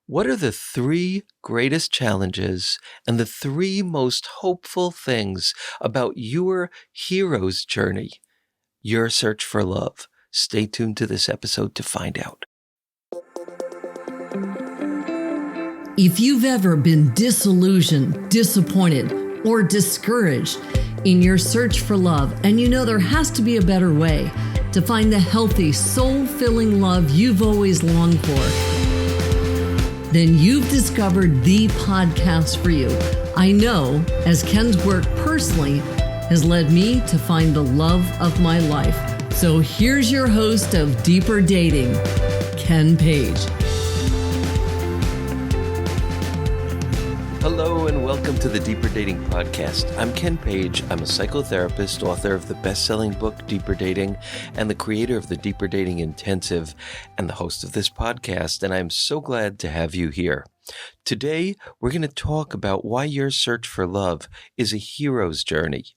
What are the three greatest challenges and the three most hopeful things about your hero's journey, your search for love? Stay tuned to this episode to find out. If you've ever been disillusioned, disappointed, or discouraged in your search for love, and you know there has to be a better way to find the healthy, soul-filling love you've always longed for, then you've discovered the podcast for you. I know, as Ken's work personally has led me to find the love of my life. So here's your host of Deeper Dating, Ken Page. Hello and welcome to the Deeper Dating Podcast. I'm Ken Page. I'm a psychotherapist, author of the best-selling book, Deeper Dating, and the creator of the Deeper Dating Intensive, and the host of this podcast, and I'm so glad to have you here. Today, we're going to talk about why your search for love is a hero's journey.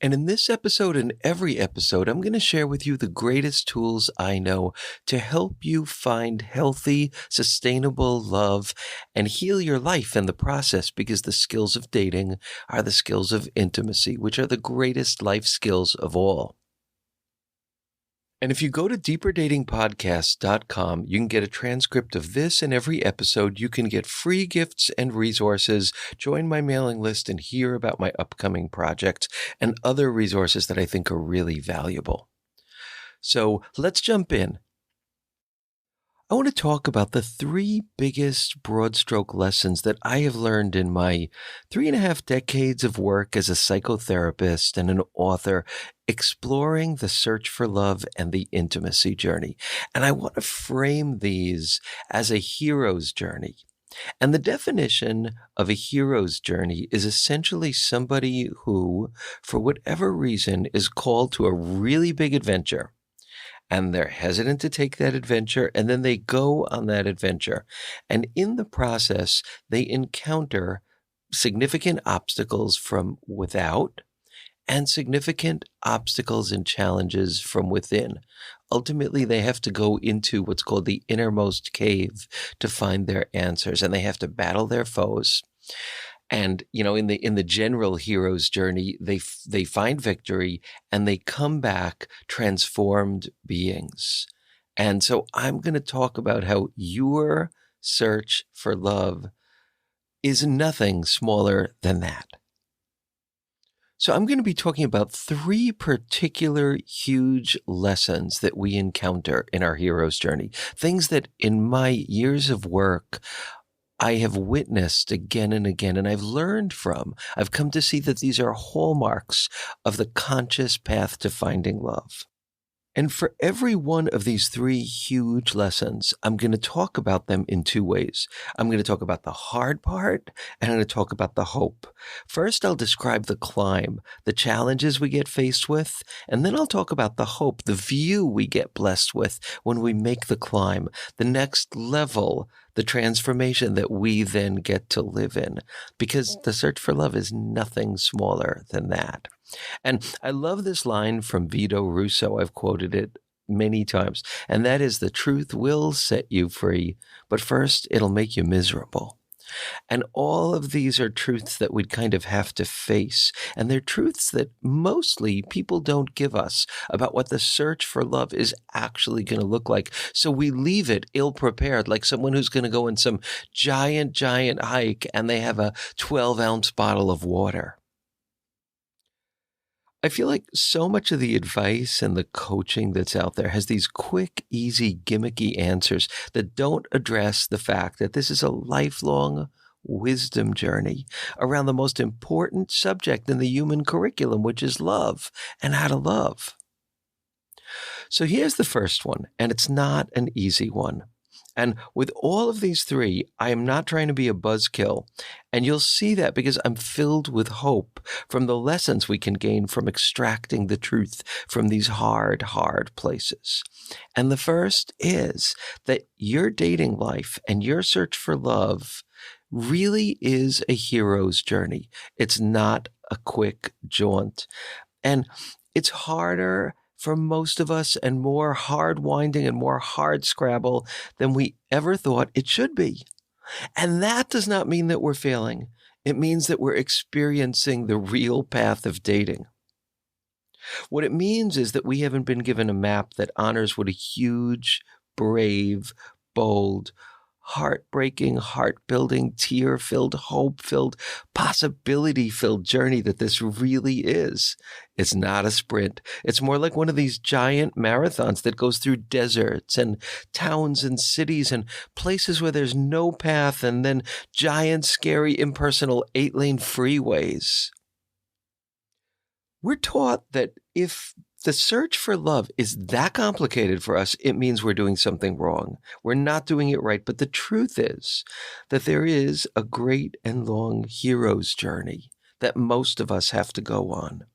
And in this episode and every episode, I'm going to share with you the greatest tools I know to help you find healthy, sustainable love and heal your life in the process, because the skills of dating are the skills of intimacy, which are the greatest life skills of all. And if you go to deeperdatingpodcast.com, you can get a transcript of this and every episode. You can get free gifts and resources, join my mailing list, and hear about my upcoming projects and other resources that I think are really valuable. So let's jump in. I want to talk about the three biggest broad stroke lessons that I have learned in my 3.5 decades of work as a psychotherapist and an author, exploring the search for love and the intimacy journey. And I want to frame these as a hero's journey. And the definition of a hero's journey is essentially somebody who, for whatever reason, is called to a really big adventure. And they're hesitant to take that adventure, and then they go on that adventure. And in the process, they encounter significant obstacles from without and significant obstacles and challenges from within. Ultimately, they have to go into what's called the innermost cave to find their answers, and they have to battle their foes. And, you know, in the general hero's journey, they find victory and they come back transformed beings. And so I'm going to talk about how your search for love is nothing smaller than that. So I'm going to be talking about three particular huge lessons that we encounter in our hero's journey, things that in my years of work I have witnessed again and again, and I've learned from. I've come to see that these are hallmarks of the conscious path to finding love. And for every one of these three huge lessons, I'm going to talk about them in two ways. I'm going to talk about the hard part, and I'm going to talk about the hope. First, I'll describe the climb, the challenges we get faced with, and then I'll talk about the hope, the view we get blessed with when we make the climb, the next level, the transformation that we then get to live in, because the search for love is nothing smaller than that. And I love this line from Vito Russo. I've quoted it many times, and that is, the truth will set you free, but first it'll make you miserable. And all of these are truths that we'd kind of have to face. And they're truths that mostly people don't give us about what the search for love is actually going to look like. So we leave it ill-prepared, like someone who's going to go on some giant hike and they have a 12-ounce bottle of water. I feel like so much of the advice and the coaching that's out there has these quick, easy, gimmicky answers that don't address the fact that this is a lifelong wisdom journey around the most important subject in the human curriculum, which is love and how to love. So here's the first one, and it's not an easy one. And with all of these three, I am not trying to be a buzzkill. And you'll see that because I'm filled with hope from the lessons we can gain from extracting the truth from these hard places. And the first is that your dating life and your search for love really is a hero's journey. It's not a quick jaunt. And it's harder for most of us and more hard winding and more hard scrabble than we ever thought it should be. And that does not mean that we're failing. It means that we're experiencing the real path of dating. What it means is that we haven't been given a map that honors what a huge, brave, bold, heartbreaking, heart-building, tear-filled, hope-filled, possibility-filled journey that this really is. It's not a sprint. It's more like one of these giant marathons that goes through deserts and towns and cities and places where there's no path, and then giant, scary, impersonal 8-lane freeways. We're taught that if the search for love is that complicated for us, it means we're doing something wrong. We're not doing it right. But the truth is that there is a great and long hero's journey that most of us have to go on.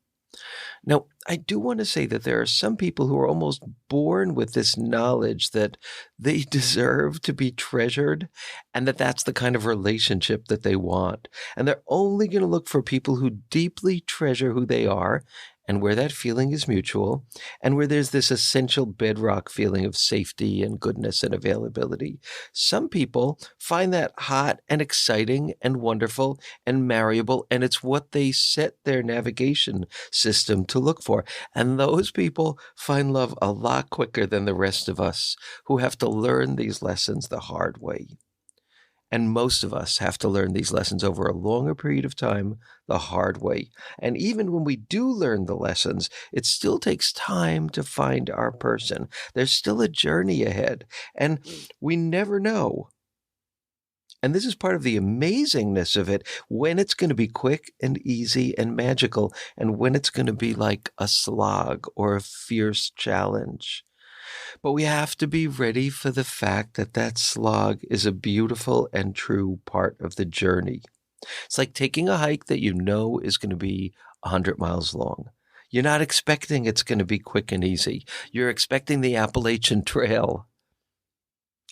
Now, I do want to say that there are some people who are almost born with this knowledge that they deserve to be treasured and that that's the kind of relationship that they want. And they're only going to look for people who deeply treasure who they are and where that feeling is mutual, and where there's this essential bedrock feeling of safety and goodness and availability. Some people find that hot and exciting and wonderful and marriable, and it's what they set their navigation system to look for. And those people find love a lot quicker than the rest of us, who have to learn these lessons the hard way. And most of us have to learn these lessons over a longer period of time, the hard way. And even when we do learn the lessons, it still takes time to find our person. There's still a journey ahead, and we never know. And this is part of the amazingness of it, when it's going to be quick and easy and magical, and when it's going to be like a slog or a fierce challenge. But we have to be ready for the fact that that slog is a beautiful and true part of the journey. It's like taking a hike that you know is going to be 100 miles long. You're not expecting it's going to be quick and easy. You're expecting the Appalachian Trail.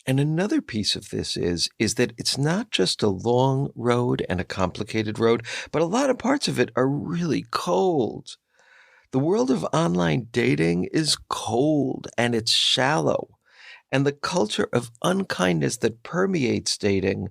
And another piece of this is that it's not just a long road and a complicated road, but a lot of parts of it are really cold. The world of online dating is cold and it's shallow. And the culture of unkindness that permeates dating,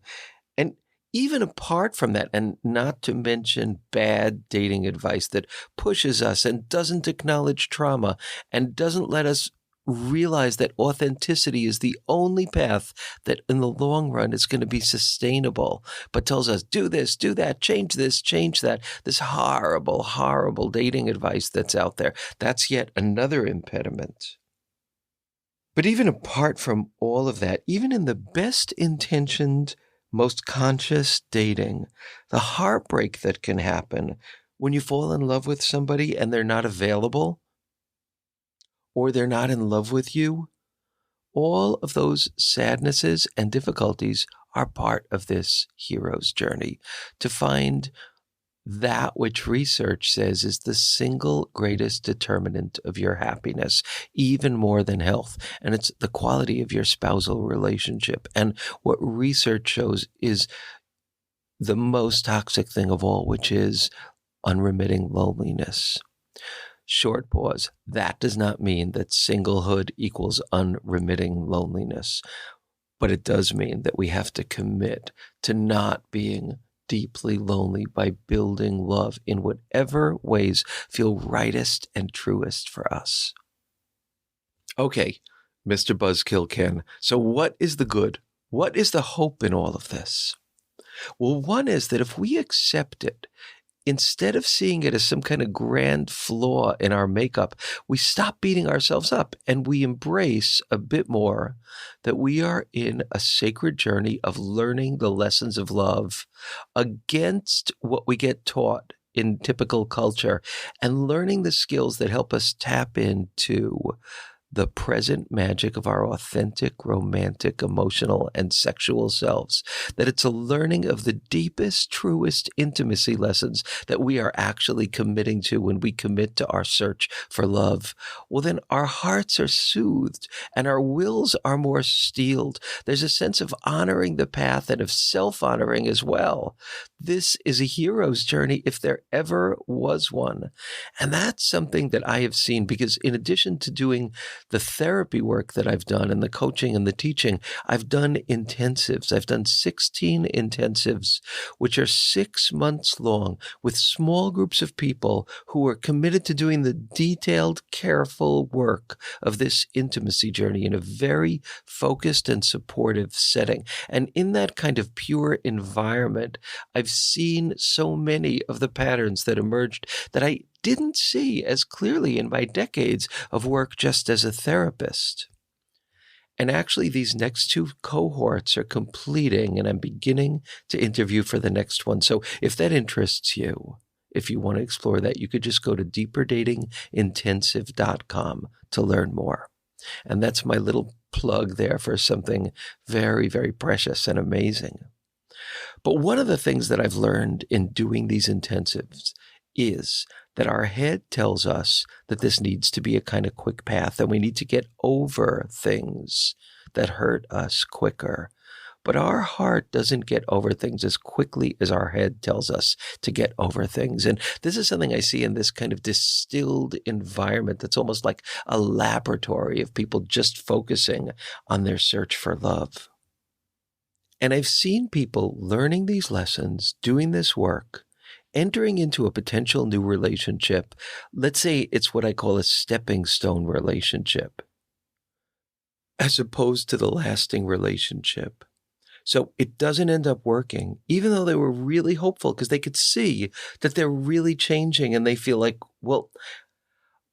and even apart from that, and not to mention bad dating advice that pushes us and doesn't acknowledge trauma and doesn't let us realize that authenticity is the only path that in the long run is going to be sustainable, but tells us do this, do that, change this, change that. This horrible, horrible dating advice that's out there. That's yet another impediment. But even apart from all of that, even in the best intentioned, most conscious dating, the heartbreak that can happen when you fall in love with somebody and they're not available, or they're not in love with you, all of those sadnesses and difficulties are part of this hero's journey to find that which research says is the single greatest determinant of your happiness, even more than health. And it's the quality of your spousal relationship. And what research shows is the most toxic thing of all, which is unremitting loneliness. Short pause. That does not mean that singlehood equals unremitting loneliness, but it does mean that we have to commit to not being deeply lonely by building love in whatever ways feel rightest and truest for us. Okay, Mr. Buzzkill Ken. So what is the good? What is the hope in all of this? Well, one is that if we accept it, instead of seeing it as some kind of grand flaw in our makeup, we stop beating ourselves up and we embrace a bit more that we are in a sacred journey of learning the lessons of love against what we get taught in typical culture, and learning the skills that help us tap into the present magic of our authentic, romantic, emotional, and sexual selves, that it's a learning of the deepest, truest intimacy lessons that we are actually committing to when we commit to our search for love, well, then our hearts are soothed and our wills are more steeled. There's a sense of honoring the path and of self-honoring as well. This is a hero's journey if there ever was one. And that's something that I have seen because in addition to doing the therapy work that I've done and the coaching and the teaching, I've done intensives. I've done 16 intensives, which are 6 months long with small groups of people who are committed to doing the detailed, careful work of this intimacy journey in a very focused and supportive setting. And in that kind of pure environment, I've seen so many of the patterns that emerged that I didn't see as clearly in my decades of work just as a therapist. And actually, these next 2 cohorts are completing, and I'm beginning to interview for the next one. So if that interests you, if you want to explore that, you could just go to deeperdatingintensive.com to learn more. And that's my little plug there for something very, very precious and amazing. But one of the things that I've learned in doing these intensives is that our head tells us that this needs to be a kind of quick path and we need to get over things that hurt us quicker. But our heart doesn't get over things as quickly as our head tells us to get over things. And this is something I see in this kind of distilled environment that's almost like a laboratory of people just focusing on their search for love. And I've seen people learning these lessons, doing this work, entering into a potential new relationship. Let's say it's what I call a stepping stone relationship, as opposed to the lasting relationship. So it doesn't end up working, even though they were really hopeful because they could see that they're really changing and they feel like, well,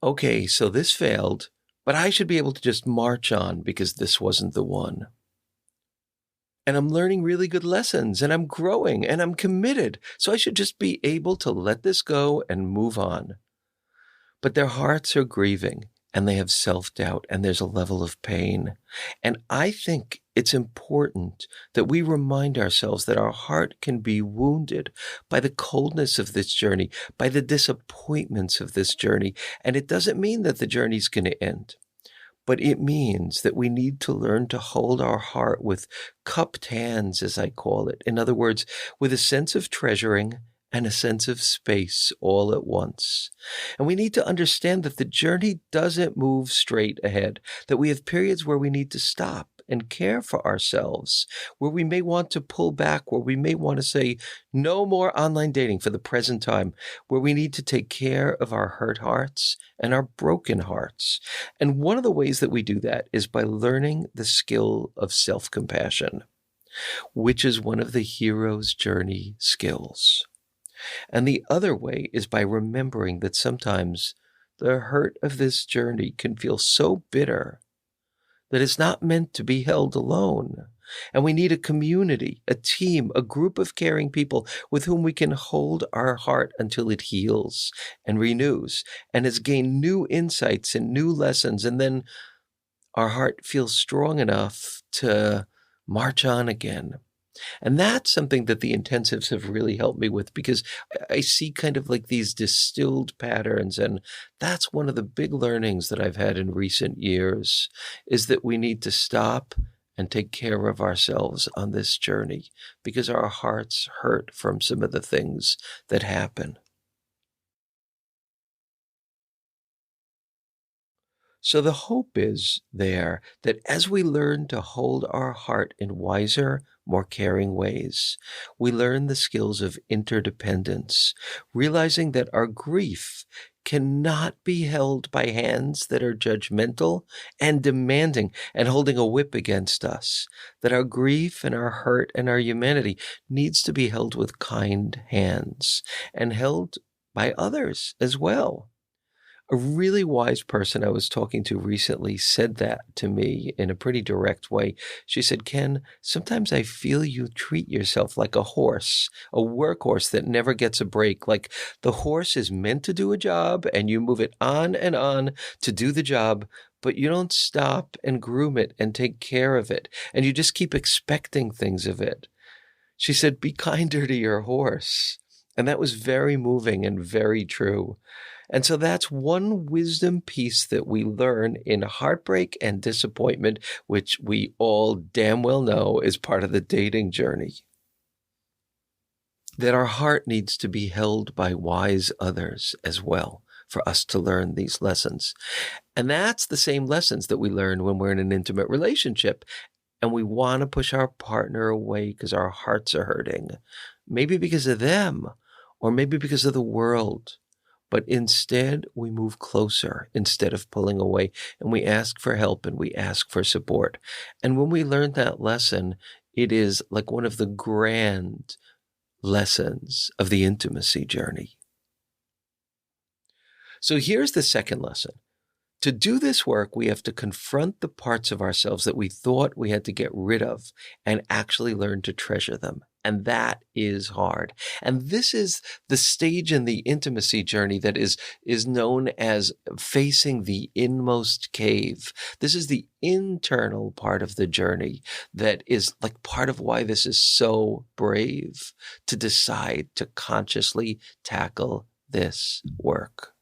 okay, so this failed, but I should be able to just march on because this wasn't the one. And I'm learning really good lessons and I'm growing and I'm committed. So I should just be able to let this go and move on. But their hearts are grieving and they have self-doubt and there's a level of pain. And I think it's important that we remind ourselves that our heart can be wounded by the coldness of this journey, by the disappointments of this journey. And it doesn't mean that the journey's going to end. But it means that we need to learn to hold our heart with cupped hands, as I call it. In other words, with a sense of treasuring and a sense of space all at once. And we need to understand that the journey doesn't move straight ahead, that we have periods where we need to stop and care for ourselves, where we may want to pull back, where we may want to say no more online dating for the present time, where we need to take care of our hurt hearts and our broken hearts. And one of the ways that we do that is by learning the skill of self-compassion, which is one of the hero's journey skills. And the other way is by remembering that sometimes the hurt of this journey can feel so bitter that it's not meant to be held alone. And we need a community, a team, a group of caring people with whom we can hold our heart until it heals and renews and has gained new insights and new lessons. And then our heart feels strong enough to march on again. And that's something that the intensives have really helped me with because I see kind of like these distilled patterns. And that's one of the big learnings that I've had in recent years is that we need to stop and take care of ourselves on this journey because our hearts hurt from some of the things that happen. So the hope is there that as we learn to hold our heart in wiser, more caring ways, we learn the skills of interdependence, realizing that our grief cannot be held by hands that are judgmental and demanding and holding a whip against us, that our grief and our hurt and our humanity needs to be held with kind hands and held by others as well. A really wise person I was talking to recently said that to me in a pretty direct way. She said, Ken, sometimes I feel you treat yourself like a horse, a workhorse that never gets a break. Like the horse is meant to do a job and you move it on and on to do the job, but you don't stop and groom it and take care of it. And you just keep expecting things of it. She said, be kinder to your horse. And that was very moving and very true. And so that's one wisdom piece that we learn in heartbreak and disappointment, which we all damn well know is part of the dating journey. That our heart needs to be held by wise others as well for us to learn these lessons. And that's the same lessons that we learn when we're in an intimate relationship and we want to push our partner away because our hearts are hurting, maybe because of them or maybe because of the world. But instead, we move closer instead of pulling away, and we ask for help and we ask for support. And when we learn that lesson, it is like one of the grand lessons of the intimacy journey. So here's the second lesson. To do this work, we have to confront the parts of ourselves that we thought we had to get rid of and actually learn to treasure them. And that is hard. And this is the stage in the intimacy journey that is known as facing the inmost cave. This is the internal part of the journey that is like part of why this is so brave to decide to consciously tackle this work.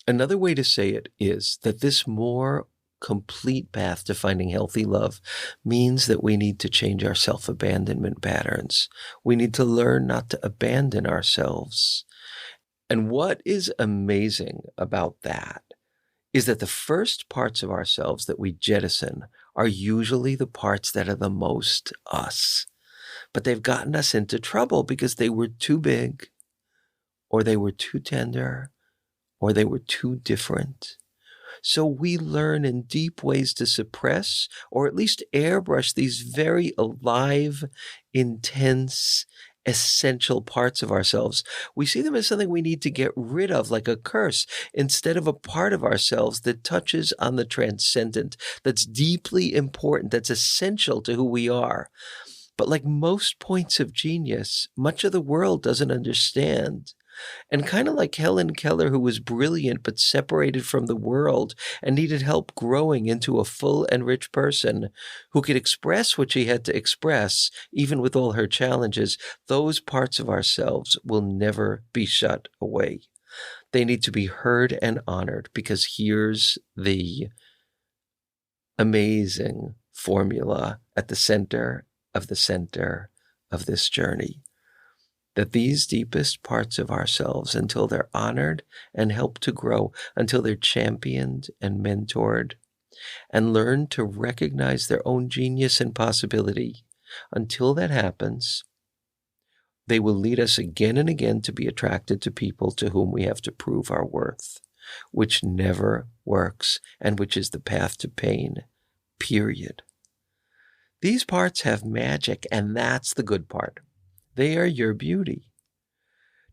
Another way to say it is that this more complete path to finding healthy love means that we need to change our self-abandonment patterns. We need to learn not to abandon ourselves. And what is amazing about that is that the first parts of ourselves that we jettison are usually the parts that are the most us. But they've gotten us into trouble because they were too big, or they were too tender, or they were too different. So we learn in deep ways to suppress or at least airbrush these very alive, intense, essential parts of ourselves. We see them as something we need to get rid of, like a curse, instead of a part of ourselves that touches on the transcendent, that's deeply important, that's essential to who we are. But like most points of genius, much of the world doesn't understand. And kind of like Helen Keller, who was brilliant but separated from the world and needed help growing into a full and rich person who could express what she had to express, even with all her challenges, those parts of ourselves will never be shut away. They need to be heard and honored, because here's the amazing formula at the center of this journey. That these deepest parts of ourselves, until they're honored and helped to grow, until they're championed and mentored, and learn to recognize their own genius and possibility, until that happens, they will lead us again and again to be attracted to people to whom we have to prove our worth, which never works and which is the path to pain, period. These parts have magic, and that's the good part. They are your beauty.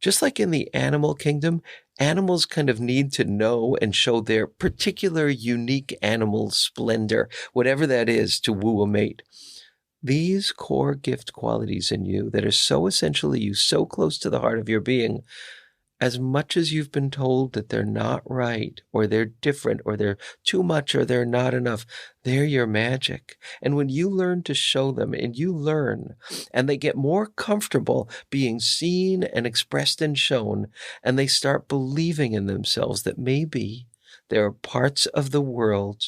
Just like in the animal kingdom, animals kind of need to know and show their particular unique animal splendor, whatever that is, to woo a mate. These core gift qualities in you that are so essentially you, so close to the heart of your being, as much as you've been told that they're not right, or they're different, or they're too much, or they're not enough, they're your magic. And when you learn to show them, and you learn, and they get more comfortable being seen and expressed and shown, and they start believing in themselves that maybe there are parts of the world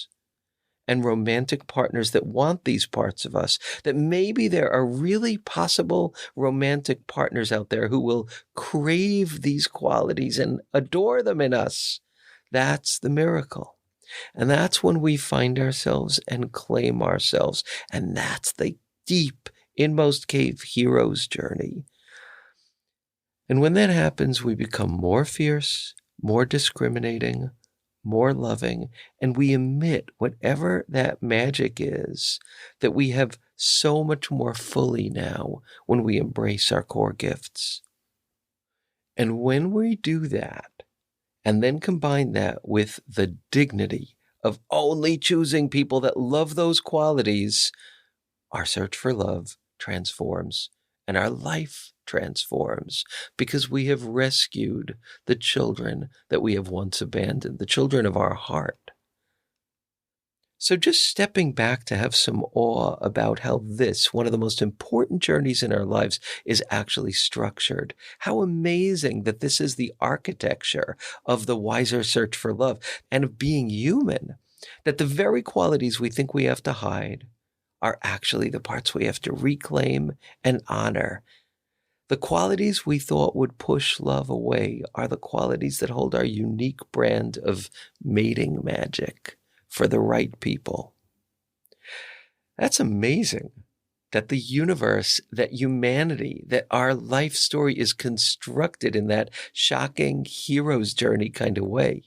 and romantic partners that want these parts of us, that maybe there are really possible romantic partners out there who will crave these qualities and adore them in us. That's the miracle. And that's when we find ourselves and claim ourselves. And that's the deep, inmost cave hero's journey. And when that happens, we become more fierce, more discriminating, more loving, and we emit whatever that magic is that we have so much more fully now when we embrace our core gifts. And when we do that, and then combine that with the dignity of only choosing people that love those qualities, our search for love transforms and our life transforms, because we have rescued the children that we have once abandoned, the children of our heart. So just stepping back to have some awe about how this, one of the most important journeys in our lives, is actually structured. How amazing that this is the architecture of the wiser search for love and of being human, that the very qualities we think we have to hide are actually the parts we have to reclaim and honor. The qualities we thought would push love away are the qualities that hold our unique brand of mating magic for the right people. That's amazing that the universe, that humanity, that our life story is constructed in that shocking hero's journey kind of way.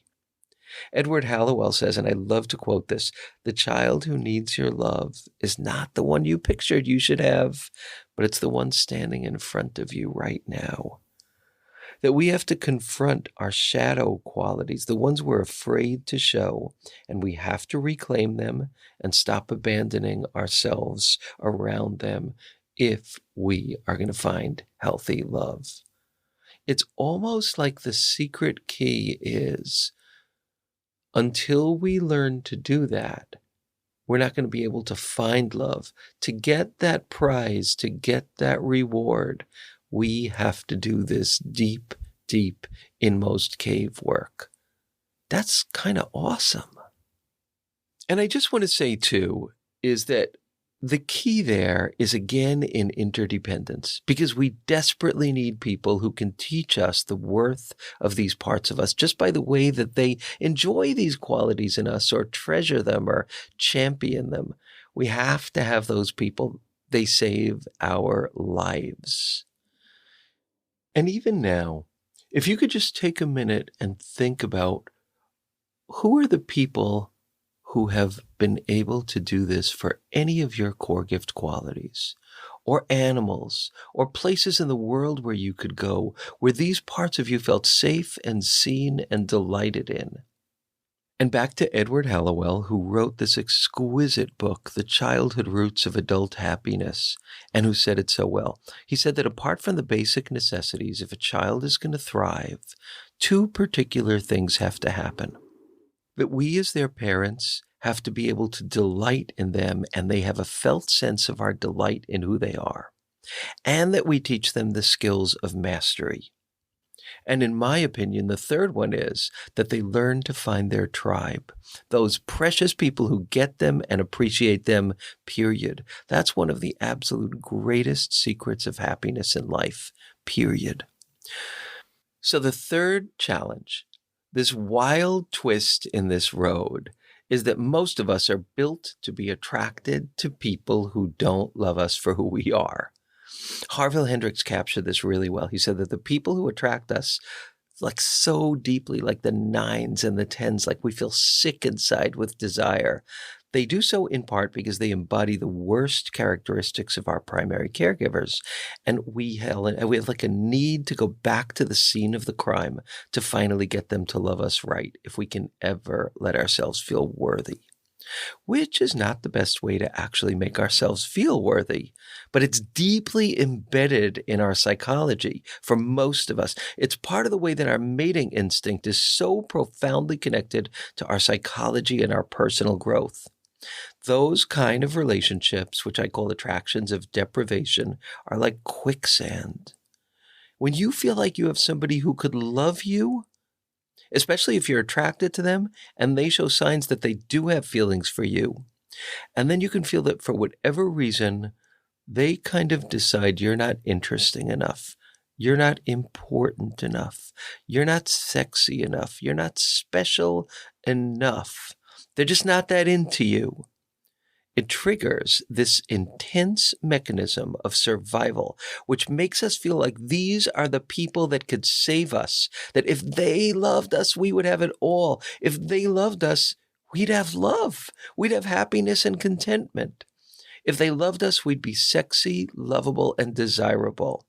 Edward Hallowell says, and I love to quote this, "The child who needs your love is not the one you pictured you should have, but it's the one standing in front of you right now." That we have to confront our shadow qualities, the ones we're afraid to show, and we have to reclaim them and stop abandoning ourselves around them if we are going to find healthy love. It's almost like the secret key is, until we learn to do that, we're not going to be able to find love. To get that prize, to get that reward, we have to do this deep, deep, inmost cave work. That's kind of awesome. And I just want to say, too, is that the key there is, again, in interdependence, because we desperately need people who can teach us the worth of these parts of us just by the way that they enjoy these qualities in us or treasure them or champion them. We have to have those people. They save our lives. And even now, if you could just take a minute and think about who are the people who have been able to do this for any of your core gift qualities, or animals, or places in the world where you could go, where these parts of you felt safe and seen and delighted in. And back to Edward Hallowell, who wrote this exquisite book, The Childhood Roots of Adult Happiness, and who said it so well. He said that apart from the basic necessities, if a child is going to thrive, two particular things have to happen. That we as their parents have to be able to delight in them, and they have a felt sense of our delight in who they are, and that we teach them the skills of mastery. And in my opinion, the third one is that they learn to find their tribe, those precious people who get them and appreciate them, period. That's one of the absolute greatest secrets of happiness in life, period. So the third challenge, this wild twist in this road, is that most of us are built to be attracted to people who don't love us for who we are. Harville Hendrix captured this really well. He said that the people who attract us like so deeply, like the 9s and the 10s, like we feel sick inside with desire, they do so in part because they embody the worst characteristics of our primary caregivers. And we have like a need to go back to the scene of the crime to finally get them to love us right, if we can ever let ourselves feel worthy. Which is not the best way to actually make ourselves feel worthy, but it's deeply embedded in our psychology for most of us. It's part of the way that our mating instinct is so profoundly connected to our psychology and our personal growth. Those kind of relationships, which I call attractions of deprivation, are like quicksand. When you feel like you have somebody who could love you, especially if you're attracted to them and they show signs that they do have feelings for you, and then you can feel that for whatever reason, they kind of decide you're not interesting enough. You're not important enough. You're not sexy enough. You're not special enough. They're just not that into you. It triggers this intense mechanism of survival, which makes us feel like these are the people that could save us, that if they loved us, we would have it all. If they loved us, we'd have love. We'd have happiness and contentment. If they loved us, we'd be sexy, lovable, and desirable.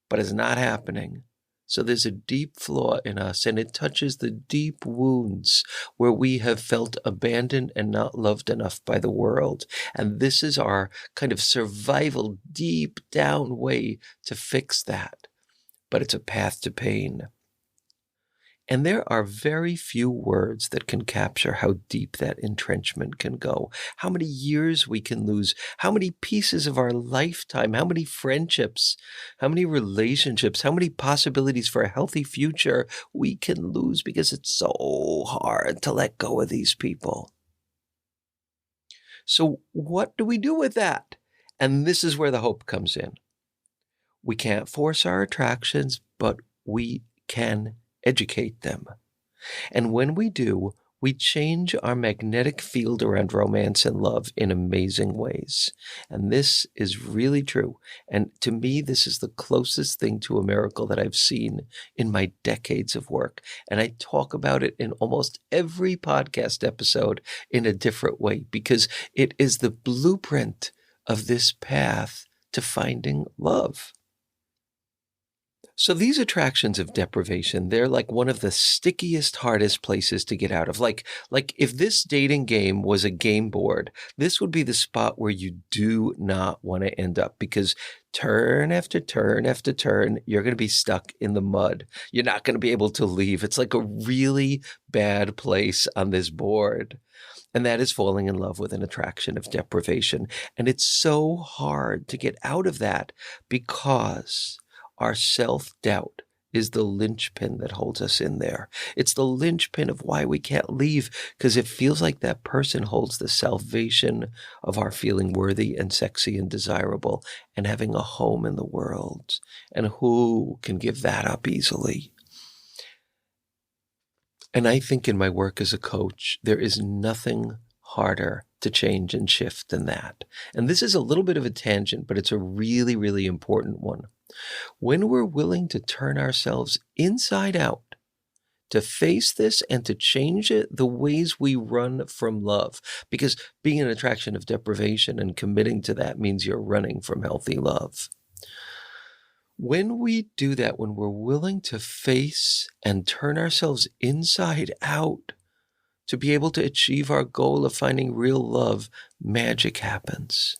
But it's not happening. So there's a deep flaw in us, and it touches the deep wounds where we have felt abandoned and not loved enough by the world. And this is our kind of survival, deep down way to fix that. But it's a path to pain. And there are very few words that can capture how deep that entrenchment can go, how many years we can lose, how many pieces of our lifetime, how many friendships, how many relationships, how many possibilities for a healthy future we can lose because it's so hard to let go of these people. So what do we do with that? And this is where the hope comes in. We can't force our attractions, but we can educate them. And when we do, we change our magnetic field around romance and love in amazing ways. And this is really true. And to me, this is the closest thing to a miracle that I've seen in my decades of work. And I talk about it in almost every podcast episode in a different way, because it is the blueprint of this path to finding love. So these attractions of deprivation, they're like one of the stickiest, hardest places to get out of. Like if this dating game was a game board, this would be the spot where you do not want to end up, because turn after turn after turn, you're going to be stuck in the mud. You're not going to be able to leave. It's like a really bad place on this board. And that is falling in love with an attraction of deprivation. And it's so hard to get out of that because our self-doubt is the linchpin that holds us in there. It's the linchpin of why we can't leave, because it feels like that person holds the salvation of our feeling worthy and sexy and desirable and having a home in the world. And who can give that up easily? And I think in my work as a coach, there is nothing harder to change and shift than that. And this is a little bit of a tangent, but it's a really, really important one. When we're willing to turn ourselves inside out, to face this and to change it, the ways we run from love, because being an attraction of deprivation and committing to that means you're running from healthy love. When we do that, when we're willing to face and turn ourselves inside out to be able to achieve our goal of finding real love, magic happens.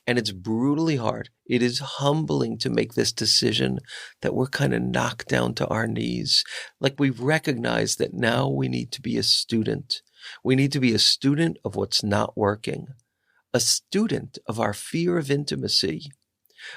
And it's brutally hard. It is humbling to make this decision that we're kind of knocked down to our knees. Like we recognize that now we need to be a student. We need to be a student of what's not working, a student of our fear of intimacy,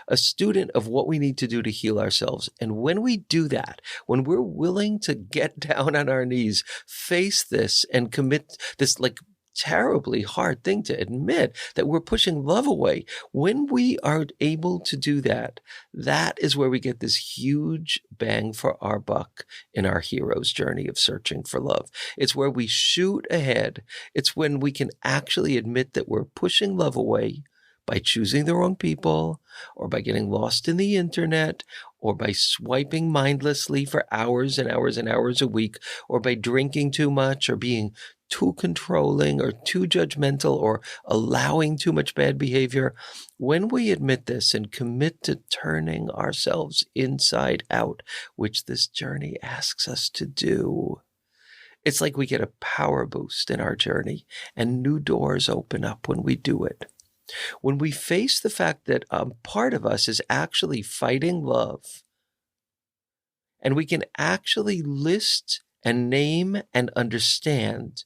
a student of what we need to do to heal ourselves. And when we do that, when we're willing to get down on our knees, face this and commit this like terribly hard thing to admit that we're pushing love away. When we are able to do that, that is where we get this huge bang for our buck in our hero's journey of searching for love. It's where we shoot ahead. It's when we can actually admit that we're pushing love away by choosing the wrong people, or by getting lost in the internet, or by swiping mindlessly for hours and hours and hours a week, or by drinking too much, or being too controlling, or too judgmental, or allowing too much bad behavior. When we admit this and commit to turning ourselves inside out, which this journey asks us to do, it's like we get a power boost in our journey, and new doors open up when we do it. When we face the fact that part of us is actually fighting love, and we can actually list and name and understand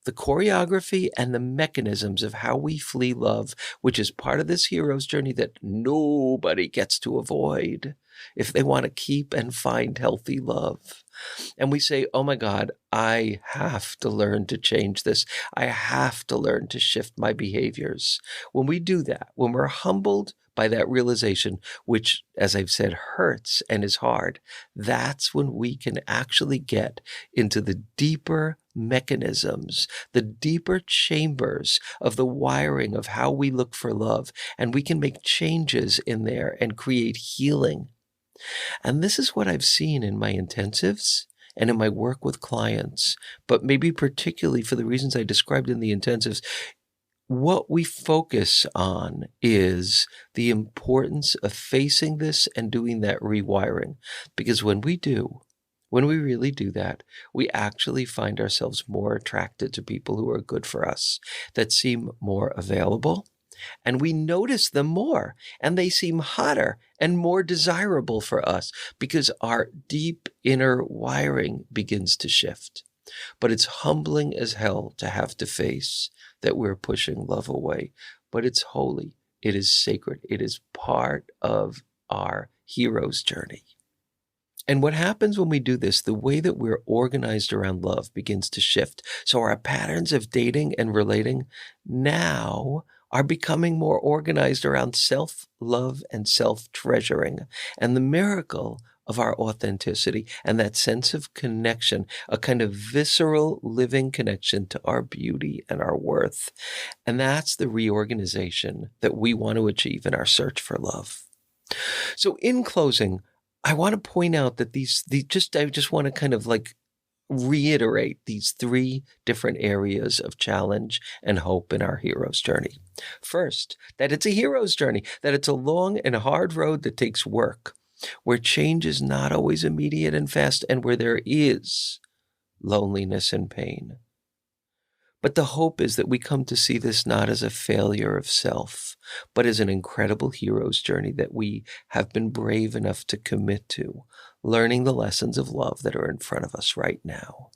the choreography and the mechanisms of how we flee love, which is part of this hero's journey that nobody gets to avoid if they want to keep and find healthy love. And we say, oh my God, I have to learn to change this. I have to learn to shift my behaviors. When we do that, when we're humbled by that realization, which, as I've said, hurts and is hard, that's when we can actually get into the deeper mechanisms, the deeper chambers of the wiring of how we look for love. And we can make changes in there and create healing. And this is what I've seen in my intensives and in my work with clients, but maybe particularly for the reasons I described in the intensives. What we focus on is the importance of facing this and doing that rewiring. Because when we really do that, we actually find ourselves more attracted to people who are good for us, that seem more available, and we notice them more, and they seem hotter and more desirable for us because our deep inner wiring begins to shift. But it's humbling as hell to have to face that we're pushing love away. But it's holy. It is sacred. It is part of our hero's journey. And what happens when we do this, the way that we're organized around love begins to shift. So our patterns of dating and relating now are becoming more organized around self-love and self-treasuring. And the miracle of our authenticity and that sense of connection, a kind of visceral living connection to our beauty and our worth. And that's the reorganization that we want to achieve in our search for love. So in closing, I want to point out that I just want to kind of like reiterate these three different areas of challenge and hope in our hero's journey. First, that it's a hero's journey, that it's a long and hard road that takes work, where change is not always immediate and fast, and where there is loneliness and pain. But the hope is that we come to see this not as a failure of self, but as an incredible hero's journey that we have been brave enough to commit to, learning the lessons of love that are in front of us right now.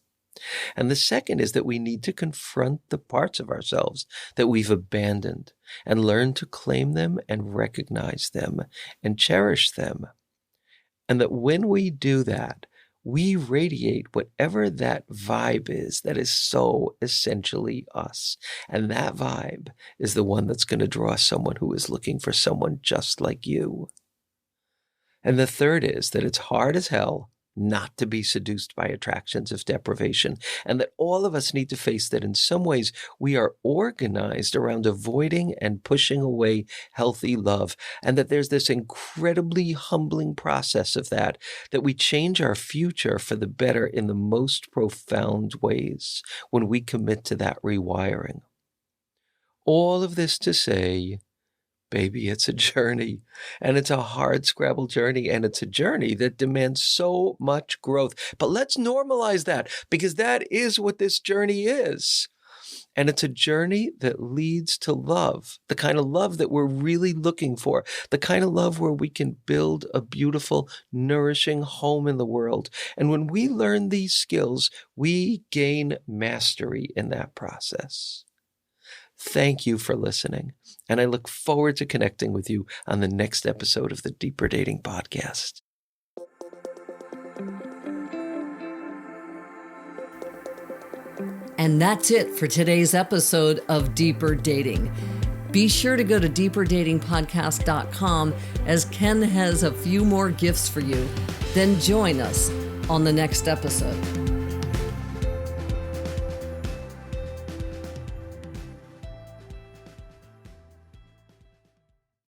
And the second is that we need to confront the parts of ourselves that we've abandoned and learn to claim them and recognize them and cherish them. And that when we do that, we radiate whatever that vibe is that is so essentially us. And that vibe is the one that's going to draw someone who is looking for someone just like you. And the third is that it's hard as hell not to be seduced by attractions of deprivation, and that all of us need to face that in some ways we are organized around avoiding and pushing away healthy love, and that there's this incredibly humbling process of that we change our future for the better in the most profound ways when we commit to that rewiring. All of this to say, baby, it's a journey, and it's a hard scrabble journey, and it's a journey that demands so much growth. But let's normalize that, because that is what this journey is. And it's a journey that leads to love, the kind of love that we're really looking for, the kind of love where we can build a beautiful, nourishing home in the world. And when we learn these skills, we gain mastery in that process. Thank you for listening, and I look forward to connecting with you on the next episode of the Deeper Dating Podcast. And that's it for today's episode of Deeper Dating. Be sure to go to deeperdatingpodcast.com, as Ken has a few more gifts for you. Then join us on the next episode.